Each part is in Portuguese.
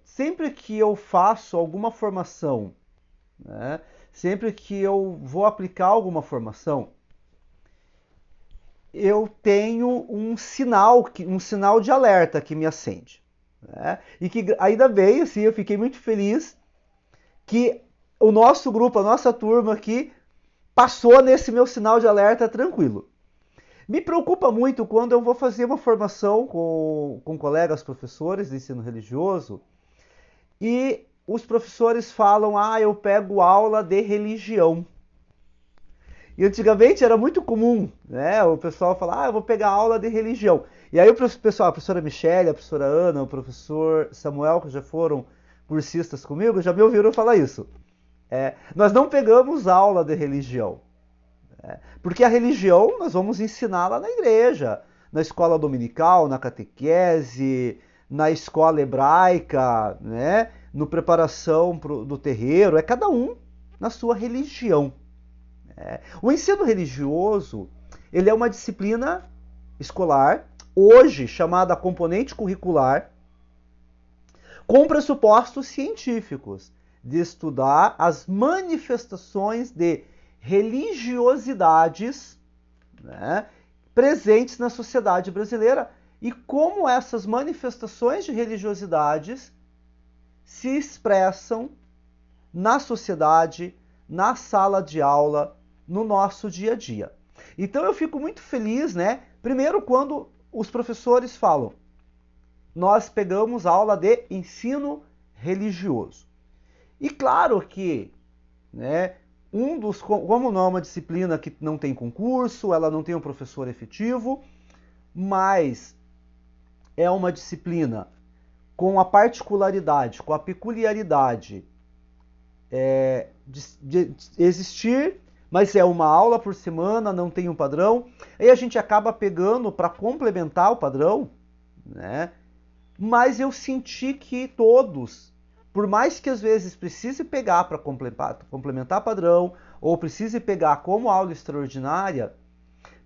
Sempre que eu faço alguma formação, né, sempre que eu vou aplicar alguma formação, eu tenho um sinal de alerta que me acende. Né? E que ainda bem, assim, eu fiquei muito feliz que o nosso grupo, a nossa turma aqui, passou nesse meu sinal de alerta tranquilo. Me preocupa muito quando eu vou fazer uma formação com colegas professores de ensino religioso e os professores falam, eu pego aula de religião. E antigamente era muito comum, né? O pessoal falar, eu vou pegar aula de religião. E aí o pessoal, a professora Michele, a professora Ana, o professor Samuel, que já foram cursistas comigo, já me ouviram falar isso. Nós não pegamos aula de religião. Porque a religião nós vamos ensinar lá na igreja, na escola dominical, na catequese, na escola hebraica, né? No preparação do terreiro, é cada um na sua religião. O ensino religioso, ele é uma disciplina escolar, hoje chamada componente curricular, com pressupostos científicos, de estudar as manifestações de religiosidades, né, presentes na sociedade brasileira e como essas manifestações de religiosidades se expressam na sociedade, na sala de aula, no nosso dia a dia. Então eu fico muito feliz, né? Primeiro quando os professores falam, nós pegamos aula de ensino religioso. E claro que, né, como não é uma disciplina que não tem concurso, ela não tem um professor efetivo, mas é uma disciplina com a particularidade, com a peculiaridade de existir, mas é uma aula por semana, não tem um padrão. Aí a gente acaba pegando para complementar o padrão, né? Mas eu senti que todos, por mais que às vezes precise pegar para complementar padrão, ou precise pegar como aula extraordinária,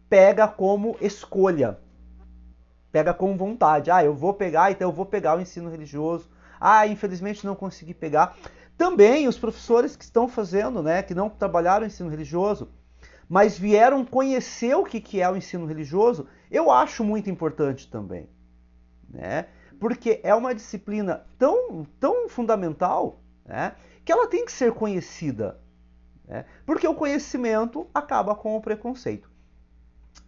pega como escolha, pega com vontade. Eu vou pegar, então eu vou pegar o ensino religioso. Infelizmente não consegui pegar. Também os professores que estão fazendo, né, que não trabalharam ensino religioso, mas vieram conhecer o que é o ensino religioso, eu acho muito importante também, né? Porque é uma disciplina tão fundamental, né, que ela tem que ser conhecida, né? Porque o conhecimento acaba com o preconceito.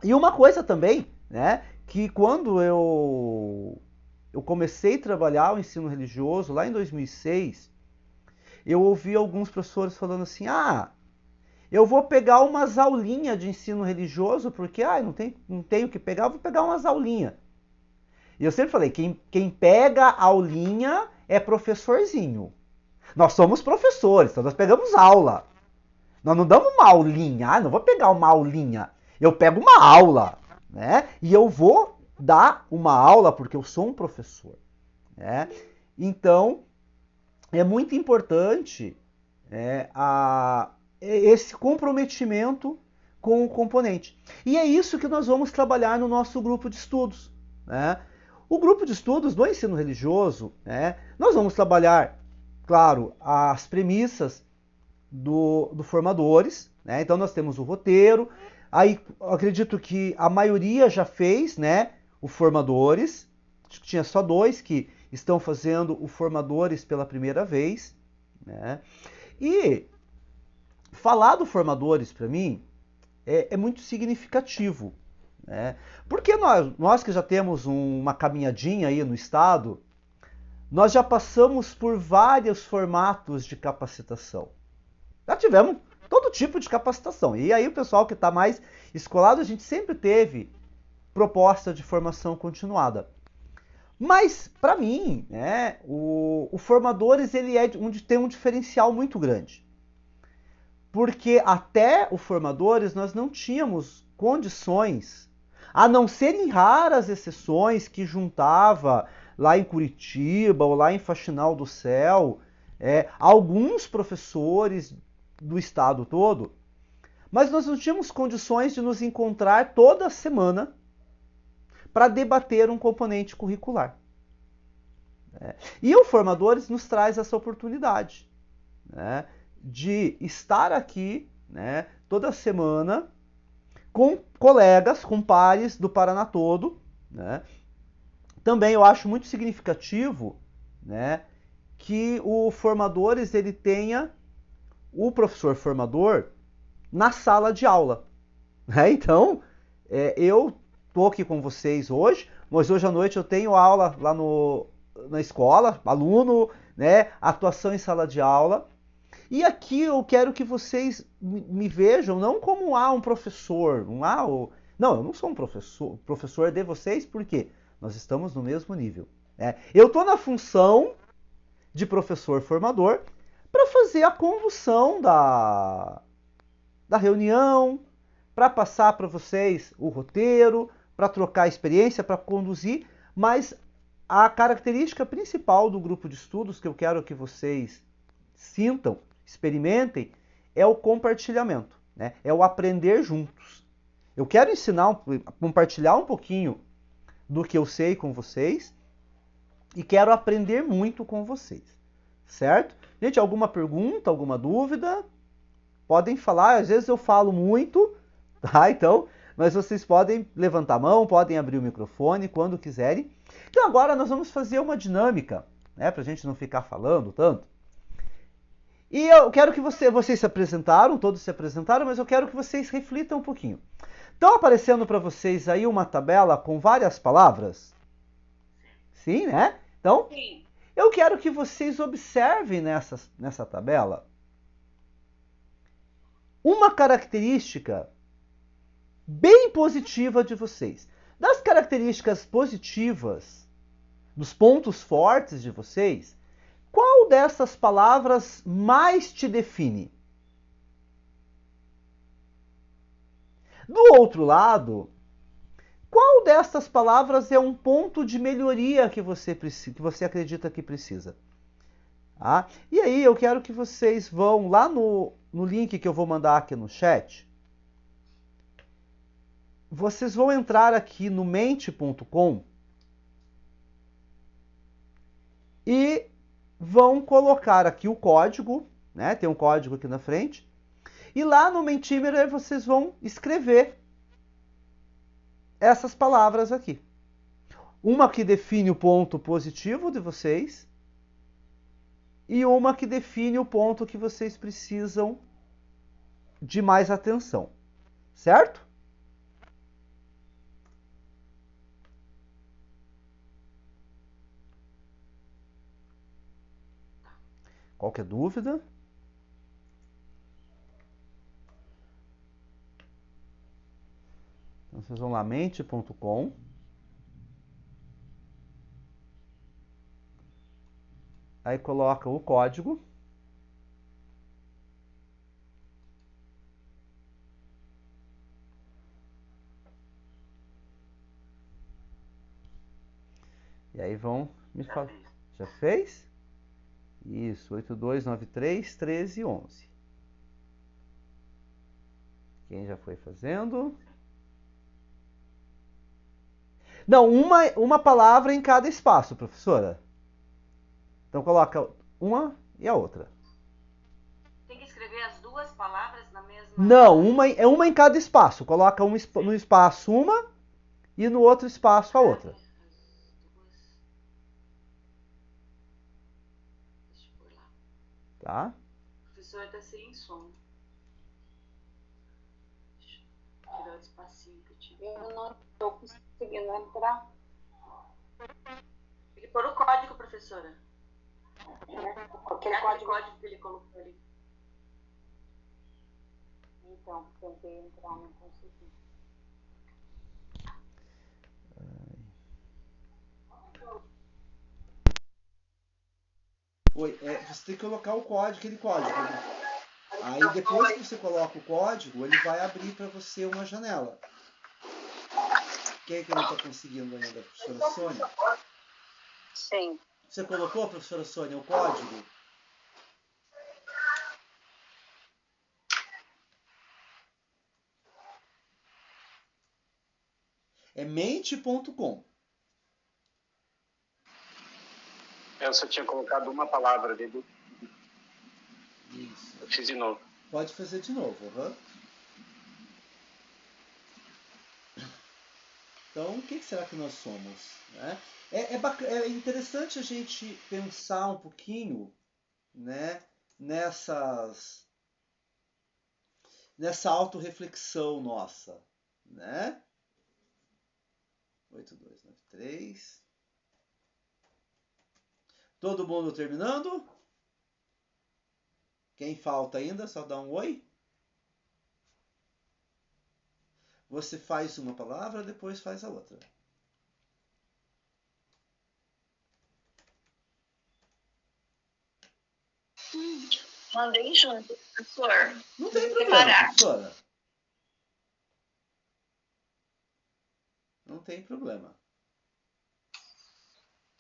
E uma coisa também, né, que quando eu comecei a trabalhar o ensino religioso lá em 2006, eu ouvi alguns professores falando assim: eu vou pegar umas aulinhas de ensino religioso, porque não tenho que pegar, eu vou pegar umas aulinhas. E eu sempre falei: quem pega aulinha é professorzinho. Nós somos professores, então nós pegamos aula. Nós não damos uma aulinha, não vou pegar uma aulinha. Eu pego uma aula, né? E eu vou dar uma aula porque eu sou um professor, né? Então, é muito importante esse comprometimento com o componente. E é isso que nós vamos trabalhar no nosso grupo de estudos, né? O grupo de estudos do ensino religioso, né, nós vamos trabalhar, claro, as premissas do formadores, né? Então nós temos o roteiro. Aí acredito que a maioria já fez, né, o formadores. Acho que tinha só dois que estão fazendo o formadores pela primeira vez, né? E falar do formadores para mim é muito significativo, né? Porque nós que já temos uma caminhadinha aí no estado, nós já passamos por vários formatos de capacitação. Já tivemos todo tipo de capacitação. E aí o pessoal que está mais escolado, a gente sempre teve proposta de formação continuada. Mas, para mim, né, o Formadores ele tem um diferencial muito grande. Porque até o Formadores nós não tínhamos condições, a não ser em raras exceções que juntava lá em Curitiba ou lá em Faxinal do Céu, alguns professores do estado todo, mas nós não tínhamos condições de nos encontrar toda semana para debater um componente curricular. E o Formadores nos traz essa oportunidade, né, de estar aqui, né, toda semana com colegas, com pares do Paraná todo, né. Também eu acho muito significativo, né, que o Formadores ele tenha o professor formador na sala de aula. Né? Então, eu tô aqui com vocês hoje, mas hoje à noite eu tenho aula lá na escola, aluno, né, atuação em sala de aula. E aqui eu quero que vocês me vejam não como um professor, não, eu não sou um professor de vocês, porque nós estamos no mesmo nível. Né? Eu estou na função de professor formador para fazer a condução da reunião, para passar para vocês o roteiro, para trocar experiência, para conduzir, mas a característica principal do grupo de estudos que eu quero que vocês sintam, experimentem, é o compartilhamento, né? É o aprender juntos. Eu quero ensinar, compartilhar um pouquinho do que eu sei com vocês e quero aprender muito com vocês, certo? Gente, alguma pergunta, alguma dúvida? Podem falar, às vezes eu falo muito, tá? Então, mas vocês podem levantar a mão, podem abrir o microfone quando quiserem. Então agora nós vamos fazer uma dinâmica, né? Pra gente não ficar falando tanto. E eu quero que vocês se apresentaram, todos se apresentaram, mas eu quero que vocês reflitam um pouquinho. Estão aparecendo para vocês aí uma tabela com várias palavras? Sim, né? Então, sim. Eu quero que vocês observem nessa tabela uma característica bem positiva de vocês. Das características positivas, dos pontos fortes de vocês, qual dessas palavras mais te define? Do outro lado, qual dessas palavras é um ponto de melhoria que você acredita que precisa? Ah, e aí eu quero que vocês vão lá no link que eu vou mandar aqui no chat. Vocês vão entrar aqui no mente.com e vão colocar aqui o código, né? Tem um código aqui na frente. E lá no Mentimeter vocês vão escrever essas palavras aqui. Uma que define o ponto positivo de vocês e uma que define o ponto que vocês precisam de mais atenção. Certo? Qualquer dúvida? Então vocês vão lá, mente.com. Aí coloca o código. E aí vão me falar. Já fez? Isso, 8293-1311. Quem já foi fazendo? Não, uma palavra em cada espaço, professora. Então coloca uma e a outra. Tem que escrever as duas palavras na mesma... Não, é uma em cada espaço. Coloca no espaço uma e no outro espaço a outra. Deixa eu pôr lá. Tá? O professor está sem som. Deixa eu tirar o espacinho que eu tinha. Eu não estou conseguindo entrar. Tem que pôr o código, professora. Aquele código que ele colocou ali. Então, tentei entrar, não consegui. Oi, você tem que colocar o código, aquele código. Aí depois que você coloca o código, ele vai abrir para você uma janela. Quem é que não está conseguindo ainda? A professora Sônia? Sim. Você colocou, professora Sônia, o código? É mente.com. Eu só tinha colocado uma palavra ali. Isso. Eu fiz de novo. Pode fazer de novo. Então, o que será que nós somos? Né? É interessante a gente pensar um pouquinho, né, nessa autorreflexão nossa. Né? 8293. Todo mundo terminando? Quem falta ainda, só dá um oi. Você faz uma palavra, depois faz a outra. Mandei junto, professor. Não tem problema, professora. Não tem problema.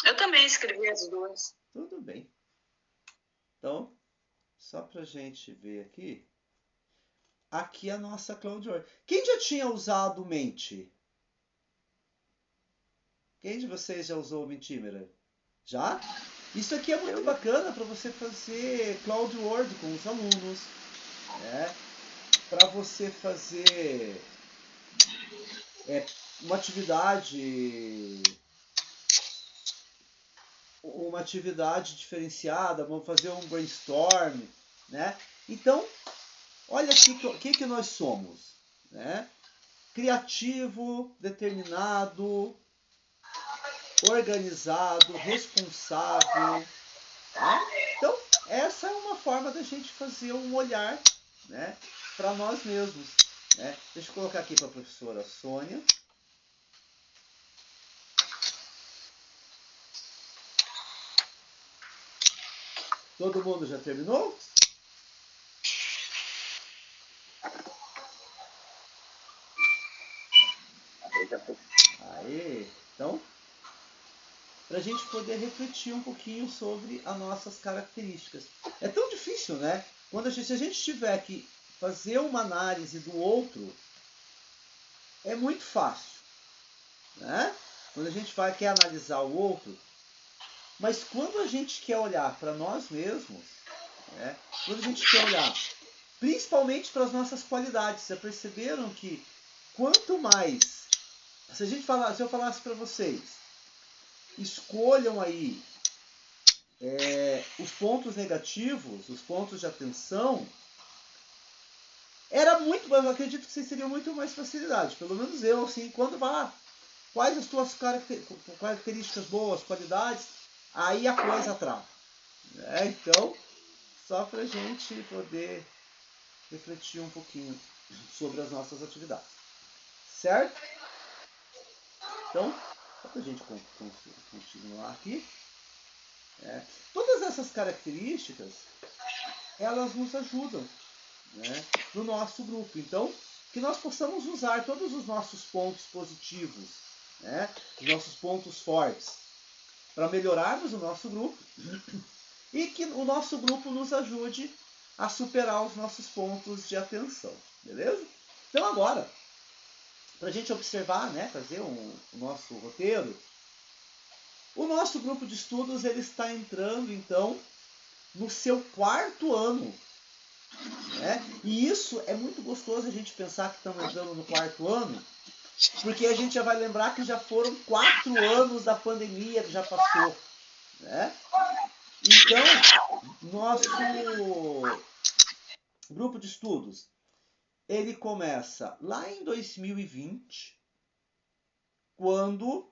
Eu também escrevi as duas. Tudo bem. Então, só pra gente ver aqui. Aqui a nossa Cloudword. Quem já tinha usado o Mente? Quem de vocês já usou o Mentimeter? Já? Isso aqui é muito bacana para você fazer Cloudword com os alunos. Né? Para você fazer uma atividade diferenciada, vamos fazer um brainstorm, né? Então, olha aqui o que nós somos, né? Criativo, determinado, organizado, responsável, né? Então, essa é uma forma da gente fazer um olhar, né, para nós mesmos, né? Deixa eu colocar aqui para a professora Sônia. Todo mundo já terminou? Aê! Então, para a gente poder refletir um pouquinho sobre as nossas características. É tão difícil, né? Se a gente tiver que fazer uma análise do outro, é muito fácil, né? Quando a gente quer analisar o outro, mas quando a gente quer olhar para nós mesmos, né? Quando a gente quer olhar principalmente para as nossas qualidades, já perceberam que quanto mais, se eu falasse para vocês, escolham aí os pontos negativos, os pontos de atenção, eu acredito que vocês teriam muito mais facilidade, pelo menos eu, assim, quando quais as tuas características boas, qualidades, aí a coisa trava. Né? Então, só para a gente poder refletir um pouquinho sobre as nossas atividades. Certo? Então, só para a gente continuar aqui. Todas essas características, elas nos ajudam, né, no nosso grupo. Então, que nós possamos usar todos os nossos pontos positivos, né, os nossos pontos fortes, para melhorarmos o nosso grupo e que o nosso grupo nos ajude a superar os nossos pontos de atenção. Beleza? Então, agora, para a gente observar, né, fazer o nosso roteiro, o nosso grupo de estudos ele está entrando, então, no seu 4º ano. Né? E isso é muito gostoso a gente pensar que estamos entrando no 4º ano, porque a gente já vai lembrar que já foram 4 anos da pandemia que já passou. Né? Então, nosso grupo de estudos, ele começa lá em 2020, quando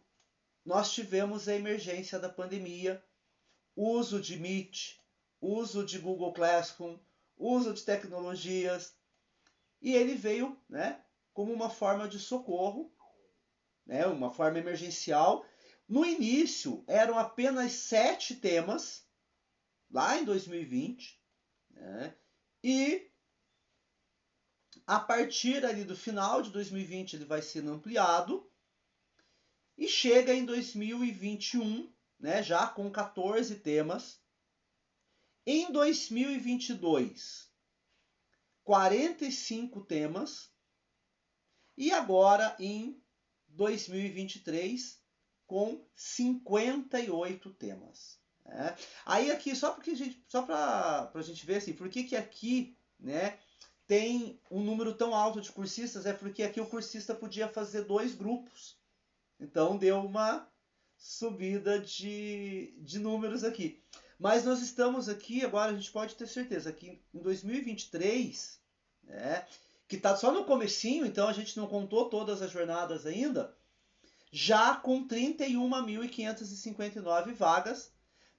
nós tivemos a emergência da pandemia, uso de Meet, uso de Google Classroom, uso de tecnologias, e ele veio, né, como uma forma de socorro, né, uma forma emergencial. No início eram apenas 7 temas, lá em 2020, né, e a partir ali do final de 2020 ele vai sendo ampliado e chega em 2021, né, já com 14 temas. Em 2022, 45 temas. E agora em 2023, com 58 temas. né? Aí aqui, só para a gente ver assim, por que aqui, né, tem um número tão alto de cursistas? É porque aqui o cursista podia fazer 2 grupos. Então deu uma subida de números aqui. Mas nós estamos aqui, agora a gente pode ter certeza, que em 2023, né, que está só no comecinho, então a gente não contou todas as jornadas ainda, já com 31.559 vagas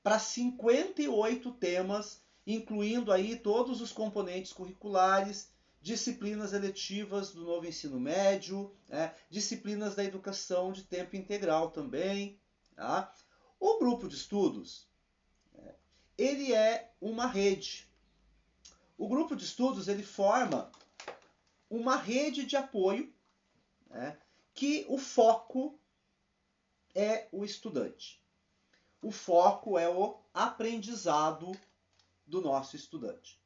para 58 temas, incluindo aí todos os componentes curriculares, disciplinas eletivas do novo ensino médio, né, disciplinas da educação de tempo integral também. Tá? O grupo de estudos, ele é uma rede. O grupo de estudos ele forma uma rede de apoio, né, que o foco é o estudante. O foco é o aprendizado do nosso estudante.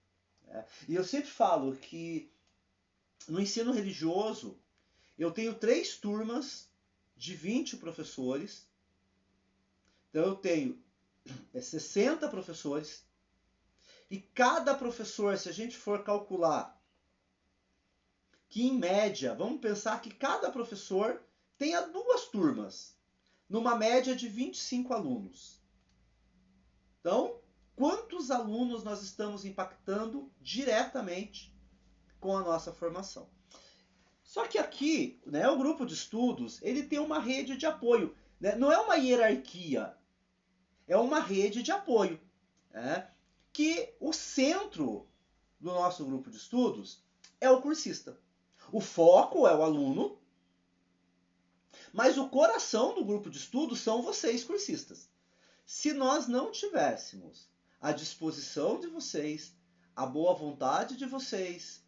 E eu sempre falo que no ensino religioso eu tenho 3 turmas de 20 professores. Então eu tenho 60 professores. E cada professor, se a gente for calcular que em média, vamos pensar que cada professor tenha 2 turmas, numa média de 25 alunos. Então, quantos alunos nós estamos impactando diretamente com a nossa formação? Só que aqui, né, o grupo de estudos, ele tem uma rede de apoio. Né? Não é uma hierarquia, é uma rede de apoio. Né? Que o centro do nosso grupo de estudos é o cursista. O foco é o aluno, mas o coração do grupo de estudos são vocês, cursistas. Se nós não tivéssemos a disposição de vocês, a boa vontade de vocês,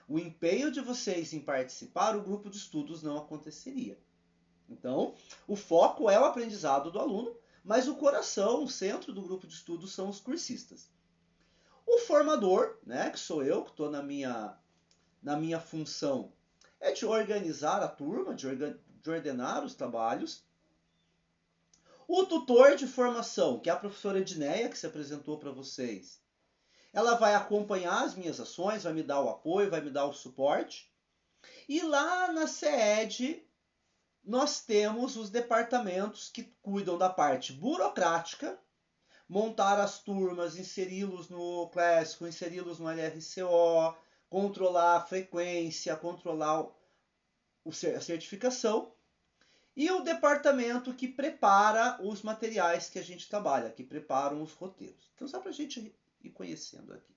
o empenho de vocês em participar, o grupo de estudos não aconteceria. Então, o foco é o aprendizado do aluno, mas o coração, o centro do grupo de estudos são os cursistas. O formador, né, que sou eu, que estou na minha função, é de organizar a turma, de ordenar os trabalhos. O tutor de formação, que é a professora Edneia, que se apresentou para vocês, ela vai acompanhar as minhas ações, vai me dar o apoio, vai me dar o suporte. E lá na CED, nós temos os departamentos que cuidam da parte burocrática, montar as turmas, inseri-los no Classical, inseri-los no LRCO, controlar a frequência, controlar a certificação. E o departamento que prepara os materiais que a gente trabalha, que preparam os roteiros. Então, só para a gente ir conhecendo aqui.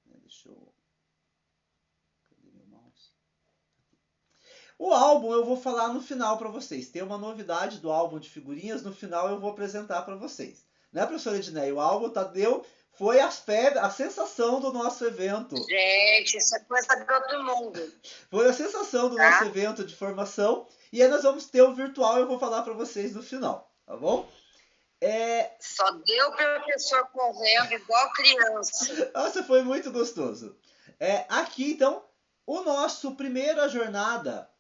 Deixa eu... Cadê meu mouse? O álbum eu vou falar no final para vocês. Tem uma novidade do álbum de figurinhas, no final eu vou apresentar para vocês. Né, professora Edneia? O álbum foi a sensação do nosso evento. Gente, isso é coisa do outro mundo. Foi a sensação do nosso evento de formação. E aí nós vamos ter o virtual, eu vou falar para vocês no final, tá bom? Só deu o professor correndo igual criança. Nossa, foi muito gostoso. Aqui, então, o nosso primeira jornada,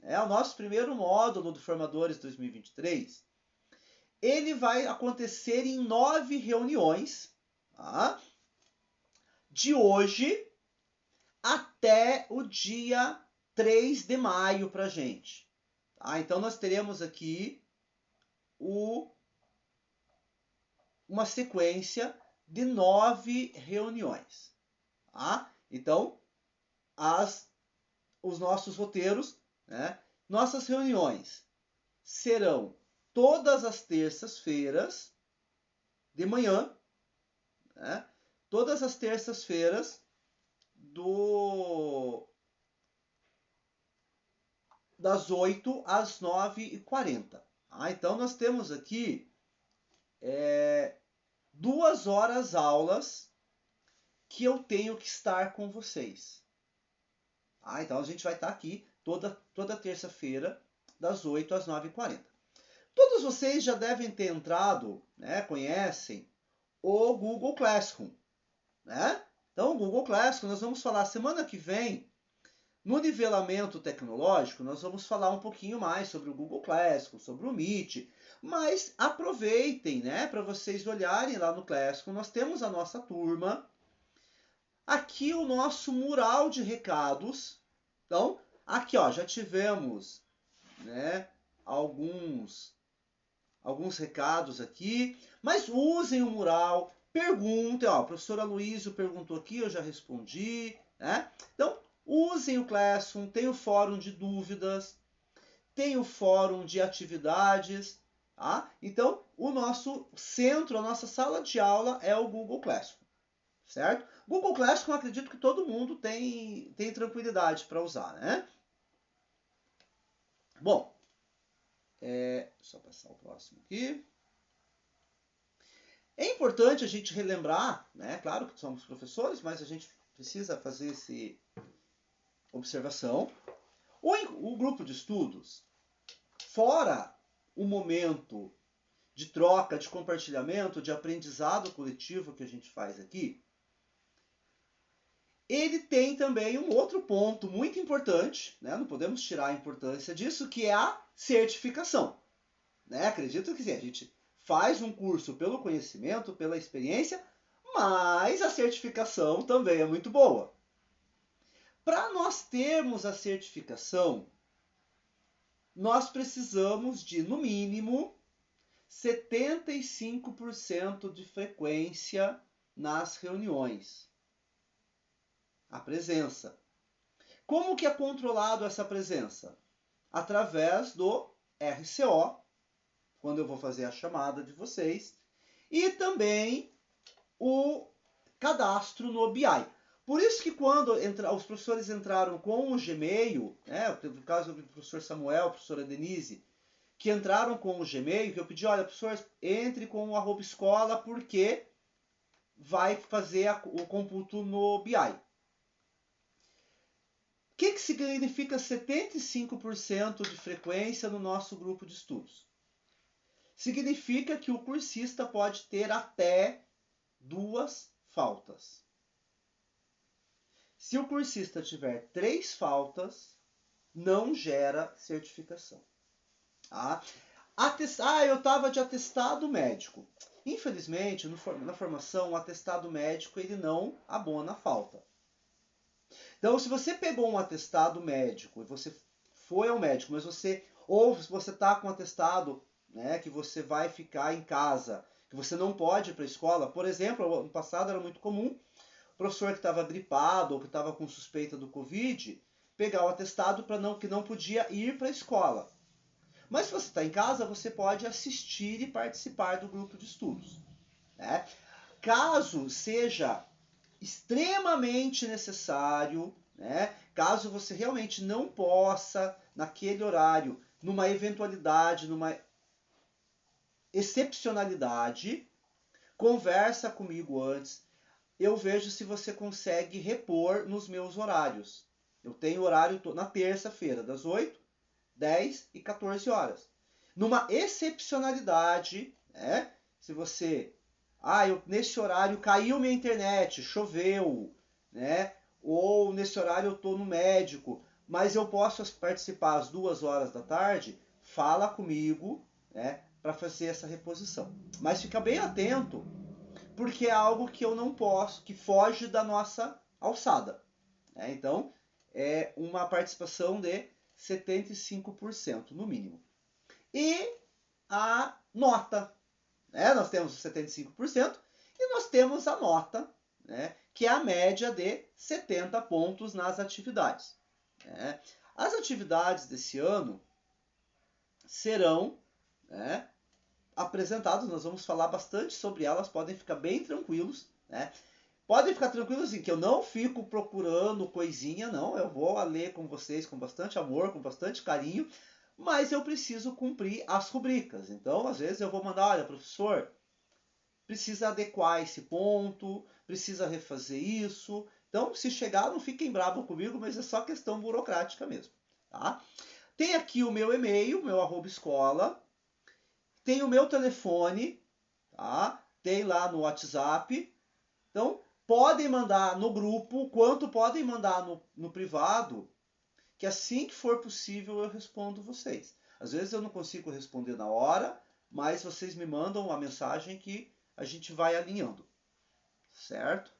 o nosso primeiro módulo do Formadores 2023, ele vai acontecer em 9 reuniões, tá? De hoje até o dia 3 de maio para a gente. Tá? Então, nós teremos aqui uma sequência de 9 reuniões. Tá? Então, os nossos roteiros, né? Nossas reuniões serão todas as terças-feiras de manhã, né? Todas as terças-feiras das 8 às 9h40. Então, nós temos aqui 2 horas aulas que eu tenho que estar com vocês. Então, a gente vai estar aqui toda terça-feira, das 8 às 9h40. Todos vocês já devem ter entrado, né, conhecem o Google Classroom. Né? Então, o Google Classroom, nós vamos falar semana que vem, no nivelamento tecnológico, nós vamos falar um pouquinho mais sobre o Google Classroom, sobre o Meet. Mas aproveitem, né, para vocês olharem lá no Classroom. Nós temos a nossa turma. Aqui o nosso mural de recados. Então, aqui ó, já tivemos, né, alguns recados aqui, mas usem o mural, perguntem, ó, a professora Luísio perguntou aqui, eu já respondi, né? Então, usem o Classroom, tem o fórum de dúvidas, tem o fórum de atividades, tá? Então, o nosso centro, a nossa sala de aula é o Google Classroom, certo? Google Classroom, eu acredito que todo mundo tem tranquilidade para usar, né? Bom, só passar o próximo aqui. É importante a gente relembrar, né? Claro que somos professores, mas a gente precisa fazer essa observação. O grupo de estudos, fora o momento de troca, de compartilhamento, de aprendizado coletivo que a gente faz aqui, ele tem também um outro ponto muito importante, né? Não podemos tirar a importância disso, que é a certificação. Né? Acredito que sim, a gente faz um curso pelo conhecimento, pela experiência, mas a certificação também é muito boa. Para nós termos a certificação, nós precisamos de, no mínimo, 75% de frequência nas reuniões. A presença. Como que é controlado essa presença? Através do RCO, quando eu vou fazer a chamada de vocês, e também o cadastro no BI. Por isso que quando os professores entraram com o Gmail, né, no caso do professor Samuel, a professora Denise, que entraram com o Gmail, que eu pedi, olha, professor, entre com o @escola, porque vai fazer o computo no BI. O que significa 75% de frequência no nosso grupo de estudos? Significa que o cursista pode ter até 2 faltas. Se o cursista tiver 3 faltas, não gera certificação. Tá? Eu estava de atestado médico. Infelizmente, na formação, o atestado médico ele não abona a falta. Então, se você pegou um atestado médico e você foi ao médico, mas ou se você está com um atestado, né, que você vai ficar em casa, que você não pode ir para a escola. Por exemplo, ano passado era muito comum o professor que estava gripado ou que estava com suspeita do Covid pegar o atestado que não podia ir para a escola. Mas se você está em casa, você pode assistir e participar do grupo de estudos. Né? Caso seja extremamente necessário, né? Caso você realmente não possa, naquele horário, numa eventualidade, numa excepcionalidade, conversa comigo antes. Eu vejo se você consegue repor nos meus horários. Eu tenho horário na terça-feira, das 8, 10 e 14 horas. Numa excepcionalidade, né? Se você... nesse horário caiu minha internet, choveu, né? Ou nesse horário eu estou no médico, mas eu posso participar às 2 horas da tarde, fala comigo, né? Para fazer essa reposição. Mas fica bem atento, porque é algo que eu não posso, que foge da nossa alçada. Né? Então, é uma participação de 75% no mínimo. E a nota. Né? Nós temos 75% e nós temos a nota, né? Que é a média de 70 pontos nas atividades. Né? As atividades desse ano serão, né, apresentadas, nós vamos falar bastante sobre elas, podem ficar bem tranquilos. Né? Podem ficar tranquilos assim, que eu não fico procurando coisinha, não. Eu vou ler com vocês com bastante amor, com bastante carinho, mas eu preciso cumprir as rubricas. Então, às vezes eu vou mandar, olha, professor, precisa adequar esse ponto, precisa refazer isso. Então, se chegar, não fiquem bravos comigo, mas é só questão burocrática mesmo. Tá? Tem aqui o meu e-mail, meu @escola. Tem o meu telefone, tá? Tem lá no WhatsApp. Então, podem mandar no grupo, quanto podem mandar no privado, que assim que for possível eu respondo vocês. Às vezes eu não consigo responder na hora, mas vocês me mandam a mensagem que a gente vai alinhando. Certo?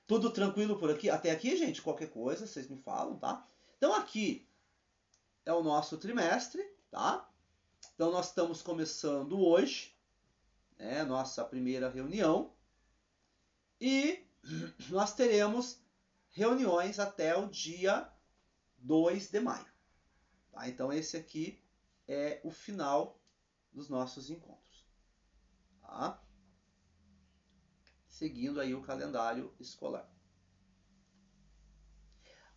Tudo tranquilo por aqui? Até aqui, gente, qualquer coisa, vocês me falam, tá? Então aqui é o nosso trimestre, tá? Então nós estamos começando hoje, né, nossa primeira reunião. E nós teremos reuniões até o dia 2 de maio. Tá? Então esse aqui é o final dos nossos encontros. Tá? Seguindo aí o calendário escolar.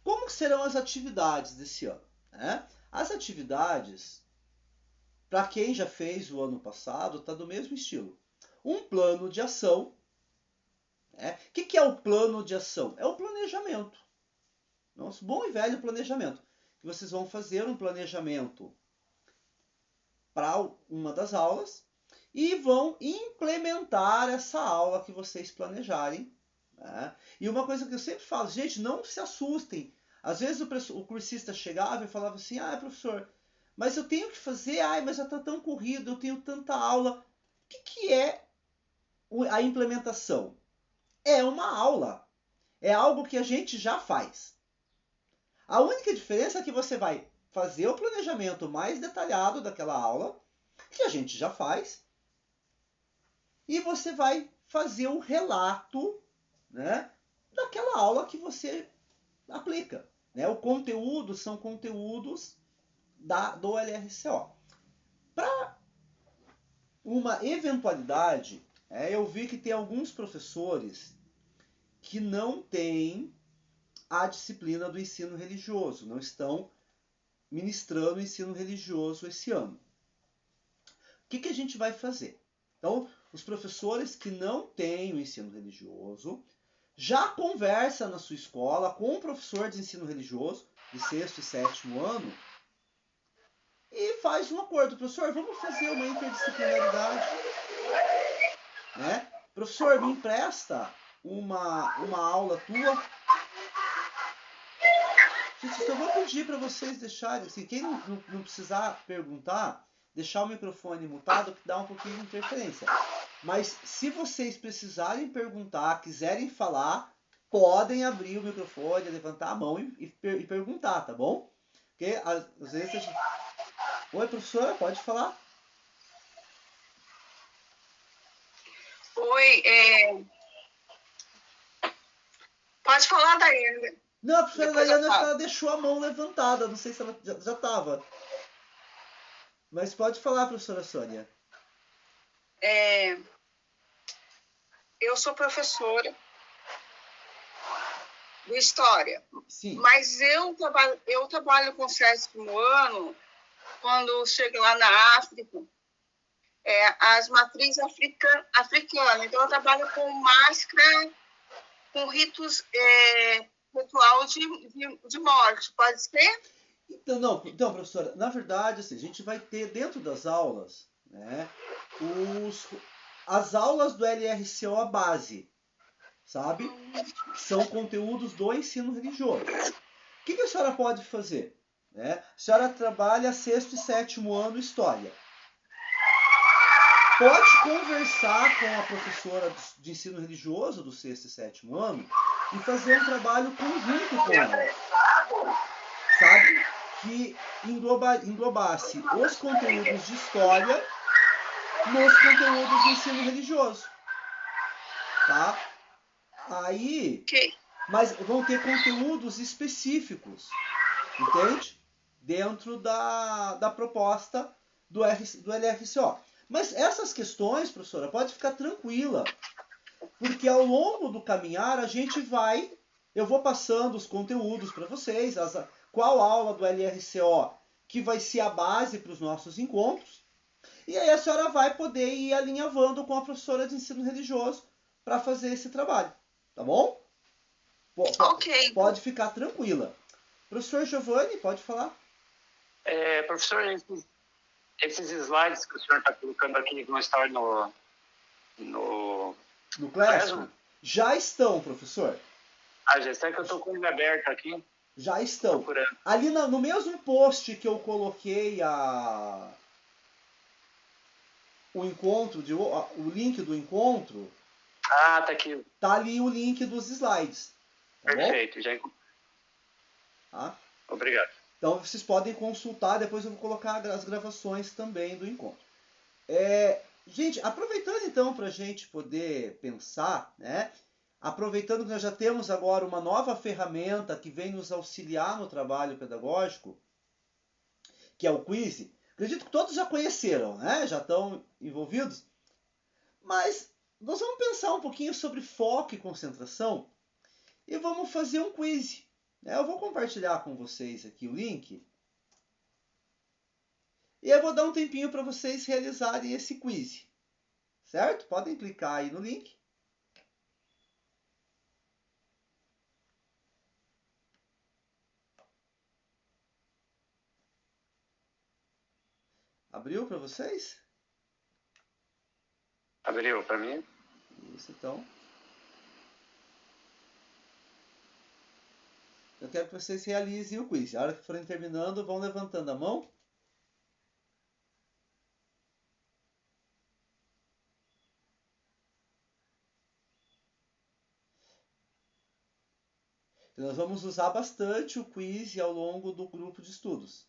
Como serão as atividades desse ano? Né? As atividades, para quem já fez o ano passado, está do mesmo estilo. Um plano de ação. O que é o plano de ação? É o planejamento. Nosso bom e velho planejamento. Que vocês vão fazer um planejamento para uma das aulas e vão implementar essa aula que vocês planejarem. Né? E uma coisa que eu sempre falo, gente, não se assustem. Às vezes o cursista chegava e falava assim, professor, mas eu tenho que fazer, mas já está tão corrido, eu tenho tanta aula. O que é a implementação? É uma aula. É algo que a gente já faz. A única diferença é que você vai fazer o planejamento mais detalhado daquela aula, que a gente já faz, e você vai fazer o relato, né, daquela aula que você aplica. Né? O conteúdo são conteúdos do LRCO. Para uma eventualidade, eu vi que tem alguns professores que não têm a disciplina do ensino religioso, não estão ministrando o ensino religioso esse ano. O que a gente vai fazer? Então, os professores que não têm o ensino religioso, já conversa na sua escola com o professor de ensino religioso, de 6º e 7º ano, e faz um acordo. Professor, vamos fazer uma interdisciplinaridade. Né? Professor, me empresta uma aula tua. Gente, só vou pedir para vocês deixarem, assim, quem não precisar perguntar, deixar o microfone mutado, que dá um pouquinho de interferência. Mas se vocês precisarem perguntar, quiserem falar, podem abrir o microfone, levantar a mão e perguntar, tá bom? Porque às vezes a gente... Oi, professora, pode falar? Oi, pode falar, Daiane. Não, a professora Daiane, acho que ela deixou a mão levantada. Não sei se ela já estava. Mas pode falar, professora Sônia. Eu sou professora de História. Sim. Mas eu trabalho com o 7º ano, quando chego lá na África, as matrizes africanas. Então, eu trabalho com máscara, com ritos... ritual de morte, pode ser? Então, professora, na verdade, assim, a gente vai ter dentro das aulas, né, as aulas do LRCO a base, sabe? São conteúdos do ensino religioso. O que a senhora pode fazer? Né? A senhora trabalha 6º e 7º ano História. Pode conversar com a professora de ensino religioso do 6º e 7º ano e fazer um trabalho conjunto com ela, sabe? Que englobasse os conteúdos de história nos conteúdos do ensino religioso, tá? Aí, mas vão ter conteúdos específicos, entende? Dentro da proposta do LRCO. Mas essas questões, professora, pode ficar tranquila. Porque ao longo do caminhar eu vou passando os conteúdos para vocês, qual aula do LRCO que vai ser a base para os nossos encontros, e aí a senhora vai poder ir alinhavando com a professora de ensino religioso para fazer esse trabalho, tá bom? Ok. Pode ficar tranquila. Professor Giovanni, pode falar. Professor, esses slides que o senhor está colocando aqui vão estar no Classroom? Já estão, professor. Já está, que eu estou com ele aberto aqui. Já estão. Procurando. Ali no mesmo post que eu coloquei o encontro, o link do encontro, Ah, tá aqui. tá ali o link dos slides. Tá Perfeito, já bom? Tá? Obrigado. Então vocês podem consultar, depois eu vou colocar as gravações também do encontro. Gente, aproveitando então para a gente poder pensar, né? Aproveitando que nós já temos agora uma nova ferramenta que vem nos auxiliar no trabalho pedagógico, que é o quiz. Acredito que todos já conheceram, né? Já estão envolvidos. Mas nós vamos pensar um pouquinho sobre foco e concentração e vamos fazer um quiz. Eu vou compartilhar com vocês aqui o link. E eu vou dar um tempinho para vocês realizarem esse quiz. Certo? Podem clicar aí no link. Abriu para vocês? Abriu para mim? Isso, então. Eu quero que vocês realizem o quiz. A hora que forem terminando, vão levantando a mão. Nós vamos usar bastante o quiz ao longo do grupo de estudos.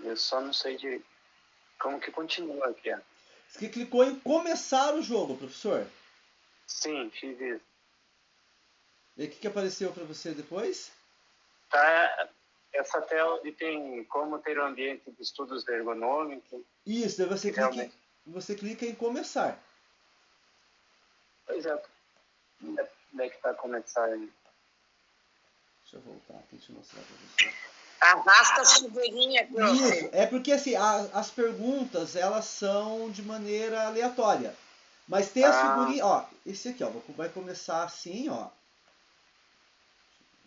Eu só não sei de como que continua aqui. Você clicou em começar o jogo, professor? Sim, fiz isso. E o que apareceu para você depois? Tá, essa tela ali tem como ter um ambiente de estudos ergonômicos. Isso, daí você clica em começar. Pois é. Onde é que está começar aí? Deixa eu voltar aqui, deixa eu mostrar para você. Arrasta as figurinhas, prof. Isso, é porque assim, as perguntas, elas são de maneira aleatória. Mas tem as figurinhas, ó, esse aqui, ó, vai começar assim, ó.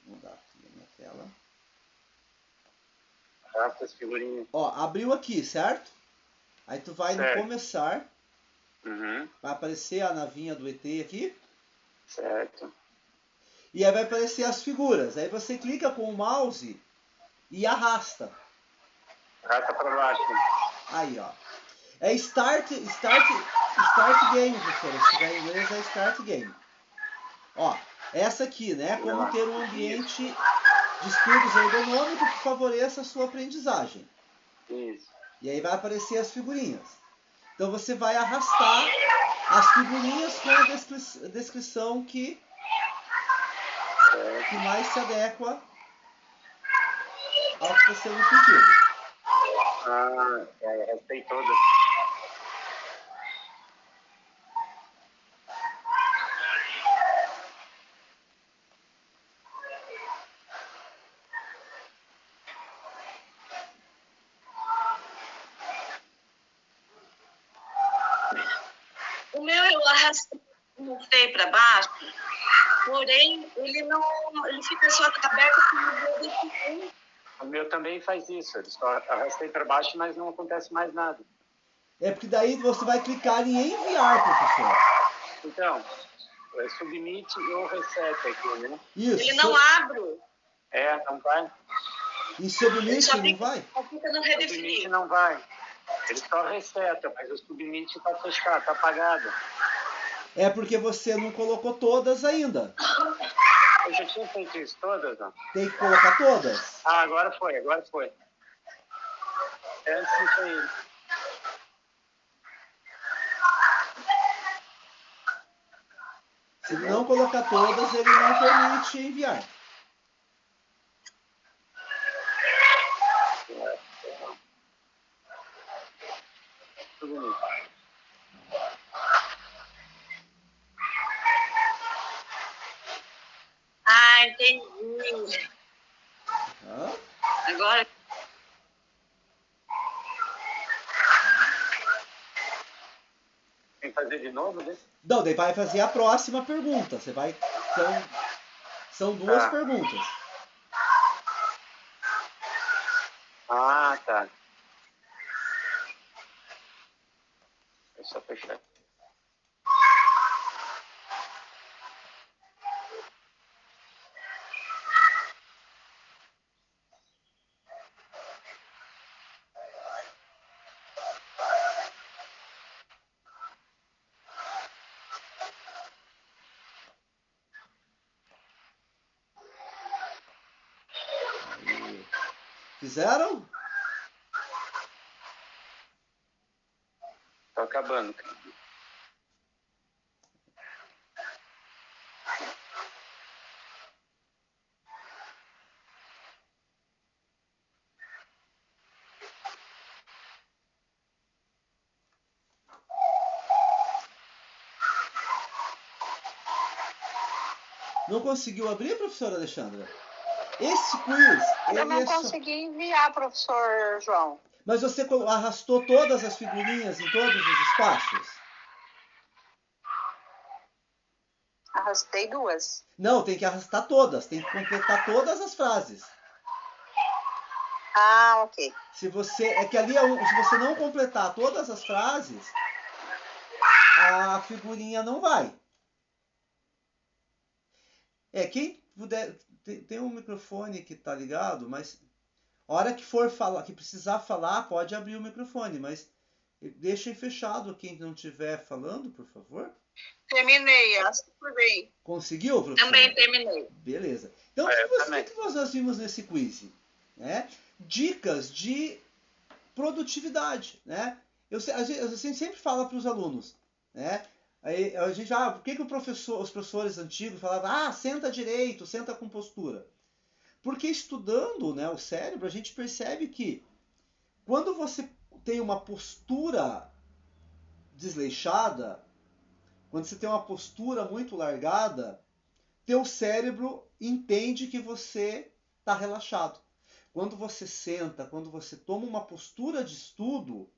Vou mudar aqui a minha tela. Arrasta as figurinhas. Ó, abriu aqui, certo? Aí tu vai Certo. no começar. Uhum. Vai aparecer a navinha do ET aqui. Certo. E aí vai aparecer as figuras. Aí você clica com o mouse e arrasta. Arrasta para baixo. Aí, ó. É Start Game, professor. Se tiver em inglês, é Start Game. Ó, essa aqui, né? Como ter um ambiente de estudos ergonômico que favoreça a sua aprendizagem. Isso. E aí vai aparecer as figurinhas. Então você vai arrastar as figurinhas com a descrição que mais se adequa ao que está sendo pedido. Arrastei todas. O meu eu arrastei para baixo, porém ele fica só aberto com o dedo. O meu também faz isso. Eu só arrastei para baixo, mas não acontece mais nada. É porque daí você vai clicar em enviar, professor. Então, submit ou reset aqui, né? Isso. Ele não abre. Não vai? Em submit não vai? Fica no O redefinir. submit não vai. Ele só reseta, mas o submit está fechado, está apagado. É porque você não colocou todas ainda. Eu já tinha feito isso todas, não? Tem que colocar todas. Agora foi. Antes não foi. Se não colocar todas, ele não permite enviar. Submit. Entendi. Agora, Tem que fazer de novo, né? Não, daí vai fazer a próxima pergunta. Você vai. São duas Tá. perguntas. Ah, tá. É só fechar. Aí. Fizeram? Tô acabando, cara. Não conseguiu abrir, professora Alexandra? Esse quiz, Eu ele não é só... consegui enviar, professor João. Mas você arrastou todas as figurinhas em todos os espaços? Arrastei duas. Não, tem que arrastar todas. Tem que completar todas as frases. Ah, ok. É que ali se você não completar todas as frases, a figurinha não vai. Quem puder, tem um microfone que tá ligado, mas a hora que for falar, que precisar falar, pode abrir o microfone, mas deixem fechado quem não estiver falando, por favor. Terminei, acho que foi bem. Conseguiu, professor? também terminei. Beleza. Então, o que nós vimos nesse quiz? Dicas de produtividade, né? A gente sempre fala para os alunos, né? Aí a gente, por que os professores antigos falavam, senta direito, senta com postura? Porque estudando, né, o cérebro, a gente percebe que quando você tem uma postura desleixada, quando você tem uma postura muito largada, teu cérebro entende que você está relaxado. Quando você senta, quando você toma uma postura de estudo,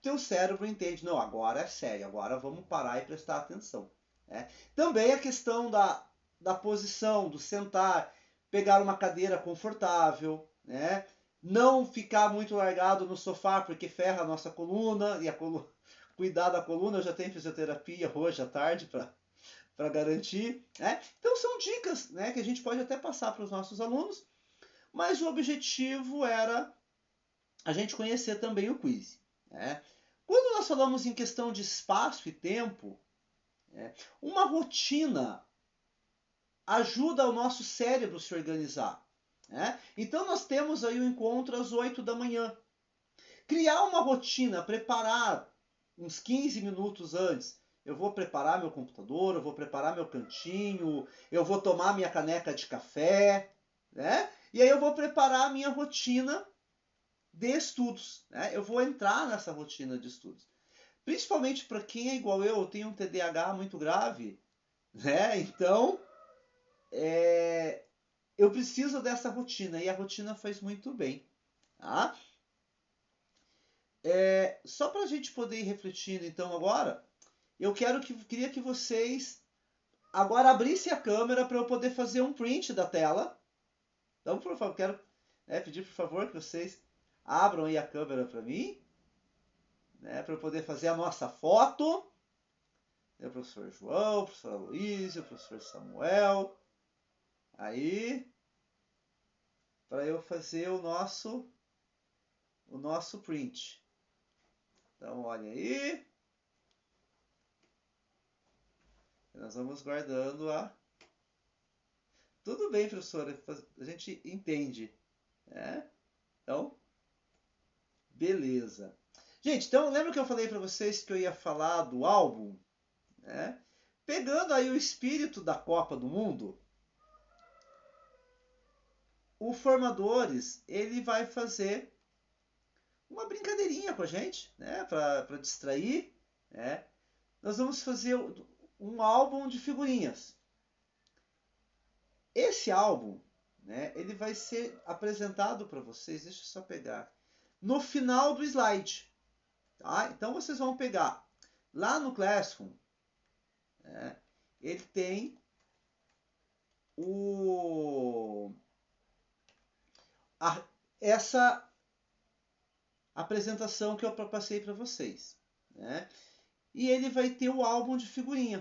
teu cérebro entende, não, agora é sério, agora vamos parar e prestar atenção. Né? Também a questão da posição, do sentar, pegar uma cadeira confortável, né? Não ficar muito largado no sofá porque ferra a nossa coluna, e cuidar da coluna, eu já tenho fisioterapia hoje à tarde para garantir. Né? Então são dicas, né, que a gente pode até passar para os nossos alunos, mas o objetivo era a gente conhecer também o quiz. Né? Quando nós falamos em questão de espaço e tempo, uma rotina ajuda o nosso cérebro a se organizar. Né? Então nós temos aí o encontro às 8 da manhã. Criar uma rotina, preparar uns 15 minutos antes. Eu vou preparar meu computador, eu vou preparar meu cantinho, eu vou tomar minha caneca de café, né? E aí eu vou preparar a minha rotina de estudos. Né? Eu vou entrar nessa rotina de estudos. Principalmente para quem é igual eu tenho um TDAH muito grave, né? Então, eu preciso dessa rotina e a rotina faz muito bem. Tá? Só para a gente poder ir refletindo então agora, eu queria que vocês agora abrissem a câmera para eu poder fazer um print da tela. Então, por favor, quero pedir por favor que vocês abram aí a câmera para mim, né, para eu poder fazer a nossa foto. O professor João, o professor Aloysio, o professor Samuel. Aí, para eu fazer o nosso print. Então, olha aí. Nós vamos guardando Tudo bem, professora, a gente entende. Né? Então, beleza. Gente, então lembra que eu falei para vocês que eu ia falar do álbum? Né? Pegando aí o espírito da Copa do Mundo, o Formadores, ele vai fazer uma brincadeirinha com a gente, né? Para distrair. Né? Nós vamos fazer um álbum de figurinhas. Esse álbum, né, ele vai ser apresentado para vocês. Deixa eu só pegar. No final do slide. Tá? Então vocês vão pegar lá no Classroom, né, ele tem essa apresentação que eu passei para vocês, né? E ele vai ter o álbum de figurinha.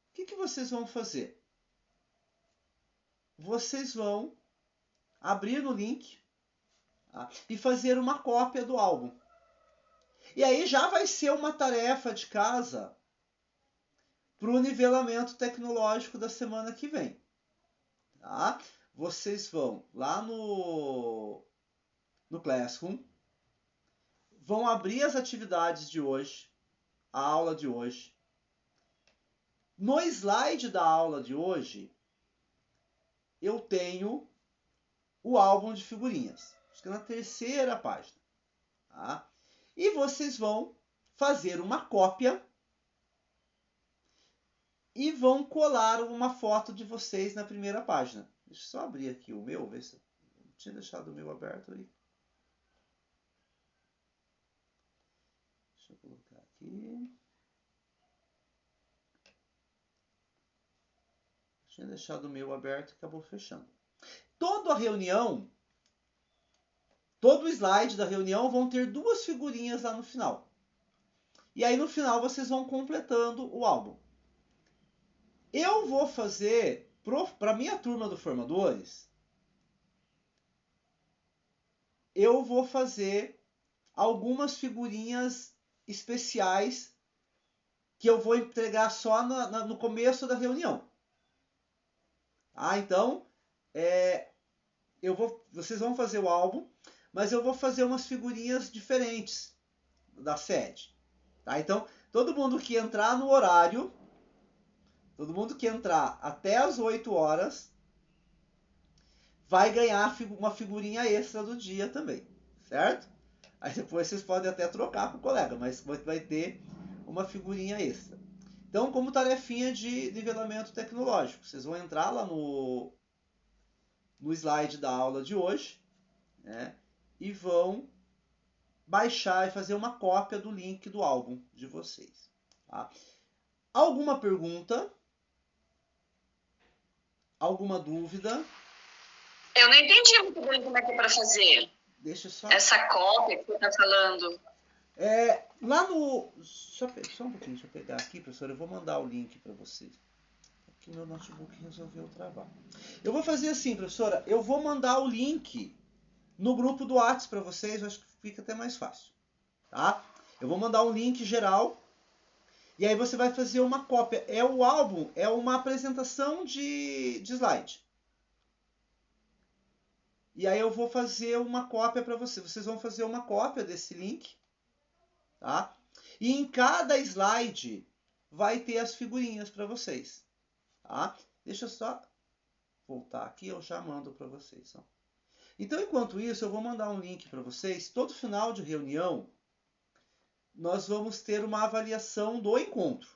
O que vocês vão fazer? Vocês vão abrir no link, tá, e fazer uma cópia do álbum. E aí já vai ser uma tarefa de casa para o nivelamento tecnológico da semana que vem. Tá? Vocês vão lá no Classroom, vão abrir as atividades de hoje, a aula de hoje. No slide da aula de hoje, eu tenho o álbum de figurinhas. Acho que é na terceira página. Tá? E vocês vão fazer uma cópia e vão colar uma foto de vocês na primeira página. Deixa eu só abrir aqui o meu, ver se eu tinha deixado o meu aberto aí. Deixa eu colocar aqui. Tinha deixado o meu aberto e acabou fechando. Toda a reunião, todo o slide da reunião vão ter duas figurinhas lá no final. E aí no final vocês vão completando o álbum. Eu vou fazer, para a minha turma do Formadores, eu vou fazer algumas figurinhas especiais que eu vou entregar só no começo da reunião. Então, vocês vão fazer o álbum, mas eu vou fazer umas figurinhas diferentes da sede. Tá? Então, todo mundo que entrar no horário, todo mundo que entrar até as 8 horas, vai ganhar uma figurinha extra do dia também, certo? Aí depois vocês podem até trocar com o colega, mas vai ter uma figurinha extra. Então, como tarefinha de nivelamento tecnológico, vocês vão entrar lá no slide da aula de hoje, né, e vão baixar e fazer uma cópia do link do álbum de vocês. Tá? Alguma pergunta? Alguma dúvida? Eu não entendi muito bem como é que é para fazer. Deixa só... Essa cópia que você está falando. Lá no... Só um pouquinho, deixa eu pegar aqui, professora. Eu vou mandar o link para vocês. Aqui meu notebook resolveu travar. Eu vou fazer assim, professora. Eu vou mandar o link no grupo do WhatsApp para vocês. Eu acho que fica até mais fácil. Tá? Eu vou mandar um link geral. E aí você vai fazer uma cópia. O álbum é uma apresentação de slide. E aí eu vou fazer uma cópia para vocês. Vocês vão fazer uma cópia desse link. Tá? E em cada slide vai ter as figurinhas para vocês. Tá? Deixa eu só voltar aqui, eu já mando para vocês. Ó. Então, enquanto isso, eu vou mandar um link para vocês. Todo final de reunião, nós vamos ter uma avaliação do encontro.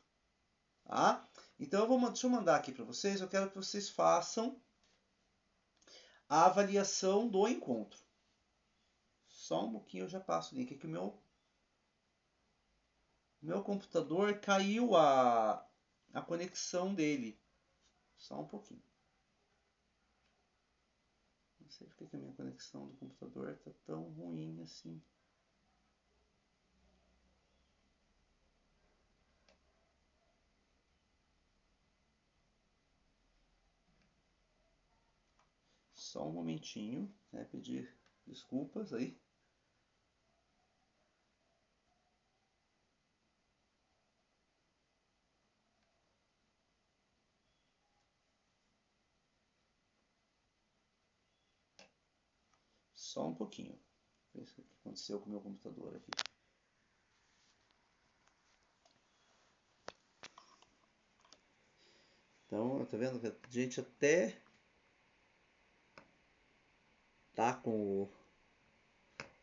Tá? Então, deixa eu mandar aqui para vocês. Eu quero que vocês façam a avaliação do encontro. Só um pouquinho eu já passo o link aqui. Meu computador caiu a conexão dele. Só um pouquinho. Não sei porque que a minha conexão do computador está tão ruim assim. Só um momentinho, né? Pedir desculpas aí. Só um pouquinho. Ver o que aconteceu com o meu computador aqui. Então, tá vendo que a gente até tá com o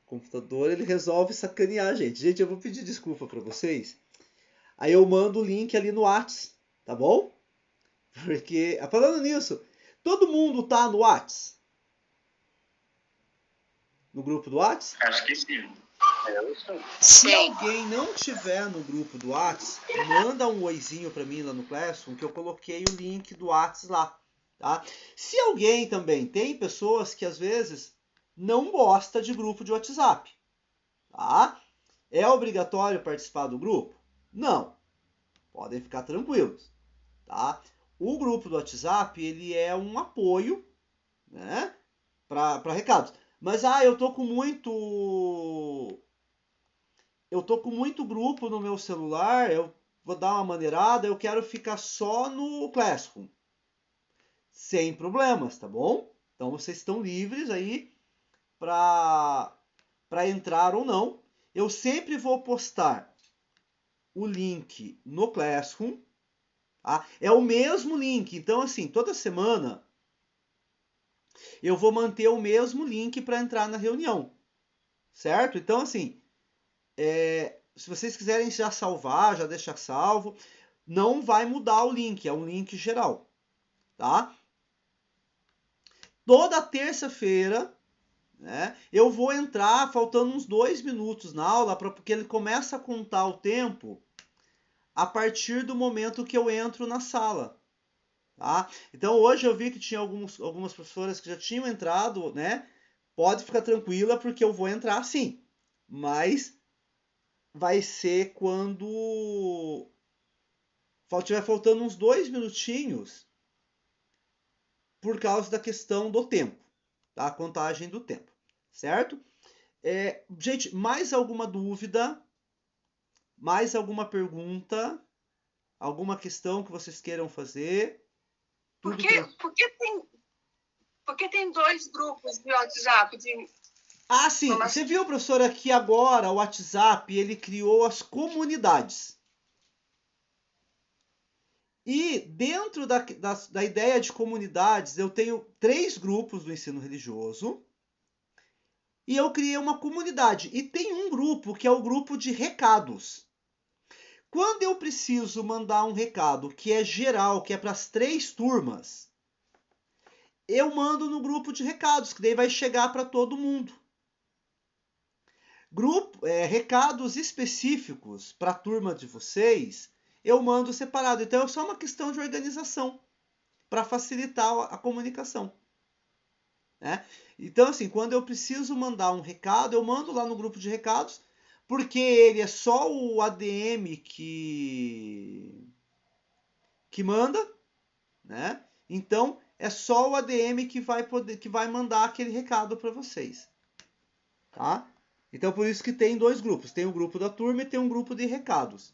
computador, ele resolve sacanear a gente. Gente, eu vou pedir desculpa para vocês. Aí eu mando o link ali no WhatsApp, tá bom? Porque, falando nisso, Todo mundo tá no Whats? No grupo do Whats? Acho que sim. Se alguém não tiver no grupo do Whats, manda um oizinho para mim lá no Classroom, que eu coloquei o link do Whats lá. Tá? Se alguém também, tem pessoas que às vezes não gosta de grupo de WhatsApp. Tá? É obrigatório participar do grupo? Não. Podem ficar tranquilos. Tá? O grupo do WhatsApp, ele é um apoio, né, para recados. Mas eu tô com muito grupo no meu celular, eu vou dar uma maneirada, eu quero ficar só no Classroom. Sem problemas, tá bom? Então vocês estão livres aí para entrar ou não. Eu sempre vou postar o link no Classroom. Tá? É o mesmo link. Então, assim, toda semana eu vou manter o mesmo link para entrar na reunião. Certo? Então, assim, se vocês quiserem já salvar, já deixar salvo, não vai mudar o link, é um link geral. Tá? Toda terça-feira, né, eu vou entrar faltando uns 2 minutos na aula, porque ele começa a contar o tempo a partir do momento que eu entro na sala. Tá? Então hoje eu vi que tinha algumas professoras que já tinham entrado, né? Pode ficar tranquila porque eu vou entrar sim. Mas vai ser quando tiver faltando uns 2 minutinhos por causa da questão do tempo, tá? A contagem do tempo, certo? Gente, mais alguma dúvida? Mais alguma pergunta? Alguma questão que vocês queiram fazer? Por que tem 2 grupos de WhatsApp? Sim. Você viu, professora, que agora o WhatsApp ele criou as comunidades. E dentro da ideia de comunidades, eu tenho 3 grupos do ensino religioso. E eu criei uma comunidade. E tem um grupo que é o grupo de recados. Quando eu preciso mandar um recado que é geral, que é para as 3 turmas, eu mando no grupo de recados, que daí vai chegar para todo mundo. Recados específicos para a turma de vocês, eu mando separado. Então é só uma questão de organização para facilitar a comunicação. Né? Então, assim, quando eu preciso mandar um recado, eu mando lá no grupo de recados, porque ele é só o ADM que manda, né? Então é só o ADM que vai mandar aquele recado para vocês, tá? Então por isso que tem 2 grupos, tem o grupo da turma e tem um grupo de recados.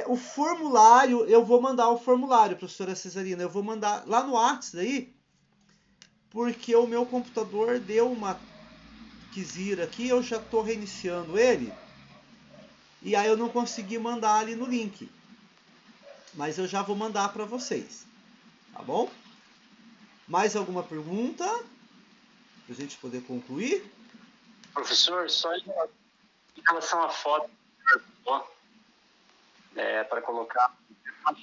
O formulário, eu vou mandar o formulário, professora Cesarina, eu vou mandar lá no WhatsApp aí, porque o meu computador deu uma quisira aqui, eu já estou reiniciando ele, e aí eu não consegui mandar ali no link. Mas eu já vou mandar para vocês, tá bom? Mais alguma pergunta? Para a gente poder concluir? Professor, só em relação à foto, para colocar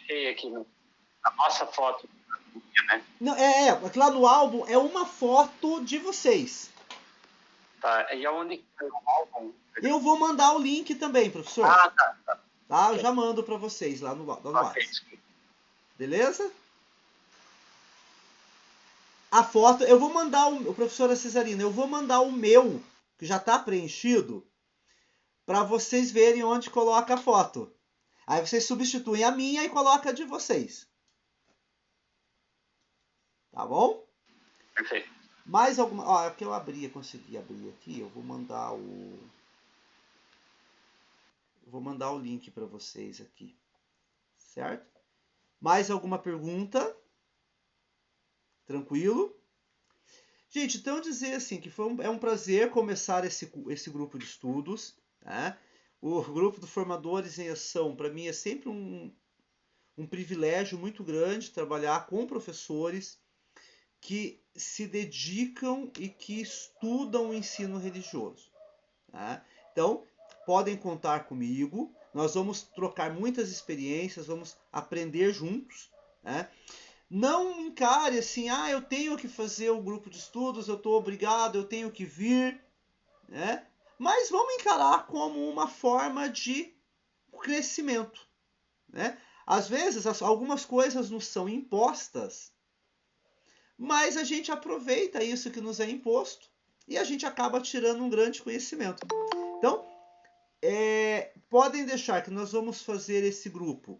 cheia aqui a nossa foto, né? Não, lá no álbum é uma foto de vocês. Tá, e aonde que foi o álbum? Eu vou mandar o link também, professor. Tá. Tá, eu já mando para vocês lá no WhatsApp. Beleza? A foto, eu vou mandar o professora Cesarina, eu vou mandar o meu, que já está preenchido, para vocês verem onde coloca a foto. Aí vocês substituem a minha e colocam a de vocês. Tá bom? Perfeito. Mais alguma... é que eu consegui abrir aqui, eu vou mandar o link para vocês aqui. Certo? Mais alguma pergunta? Tranquilo? Gente, então dizer assim que é um prazer começar esse grupo de estudos. Né? O grupo dos formadores em ação, para mim, é sempre um privilégio muito grande trabalhar com professores que se dedicam e que estudam o ensino religioso. Né? Então, podem contar comigo. Nós vamos trocar muitas experiências, vamos aprender juntos. Né? Não encare assim, eu tenho que fazer o grupo de estudos, eu estou obrigado, eu tenho que vir, né? Mas vamos encarar como uma forma de crescimento, né? Às vezes algumas coisas nos são impostas, mas a gente aproveita isso que nos é imposto e a gente acaba tirando um grande conhecimento. Então, podem deixar que nós vamos fazer esse grupo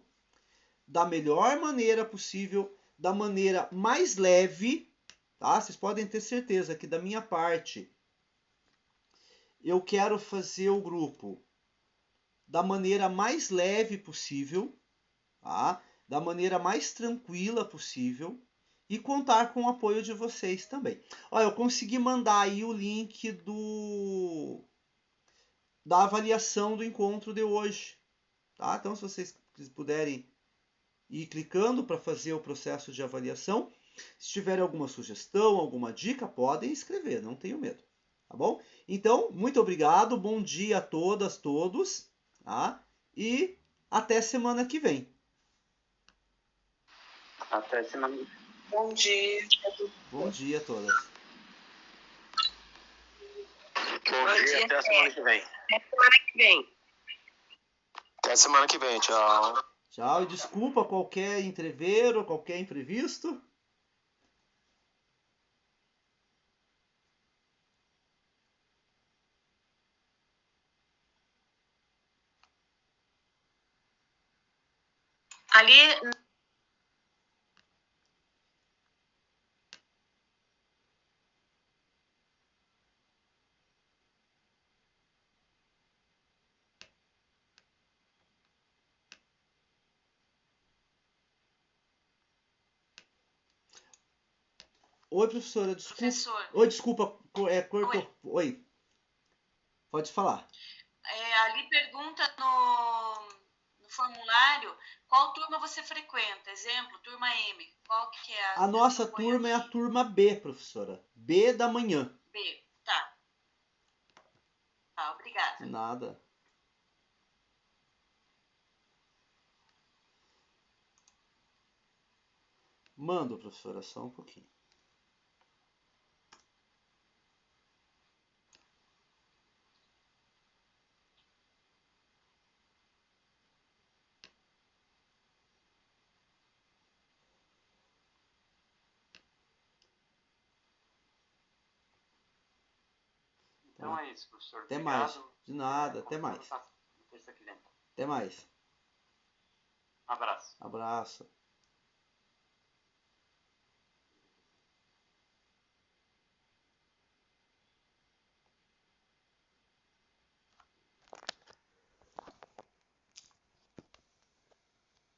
da melhor maneira possível, da maneira mais leve, tá? Vocês podem ter certeza que da minha parte eu quero fazer o grupo da maneira mais leve possível, tá? Da maneira mais tranquila possível e contar com o apoio de vocês também. Olha, eu consegui mandar aí o link da avaliação do encontro de hoje, tá? Então, se vocês puderem ir clicando para fazer o processo de avaliação, se tiverem alguma sugestão, alguma dica, podem escrever, não tenham medo, tá bom? Então, muito obrigado, bom dia a todas, todos, tá? E até semana que vem. Até semana que vem. Bom dia. Bom dia a todas. Bom dia, até a semana que vem. Até semana que vem. Até semana que vem, tchau. Tchau e desculpa qualquer entreveiro, qualquer imprevisto. Ali Oi, professora, desculpa. Professor. Oi, desculpa, cortou. Oi. Oi. Pode falar. Ali pergunta no formulário qual turma você frequenta. Exemplo, turma M. Qual que é A nossa eu ponho turma é a aqui? turma B, professora. B da manhã. B. Tá. Tá, obrigada. Nada. Mando, professora, só um pouquinho. Então é isso, professor. Até Obrigado. mais. De nada, até mais. Terça que vem. Até mais. Abraço. Abraço.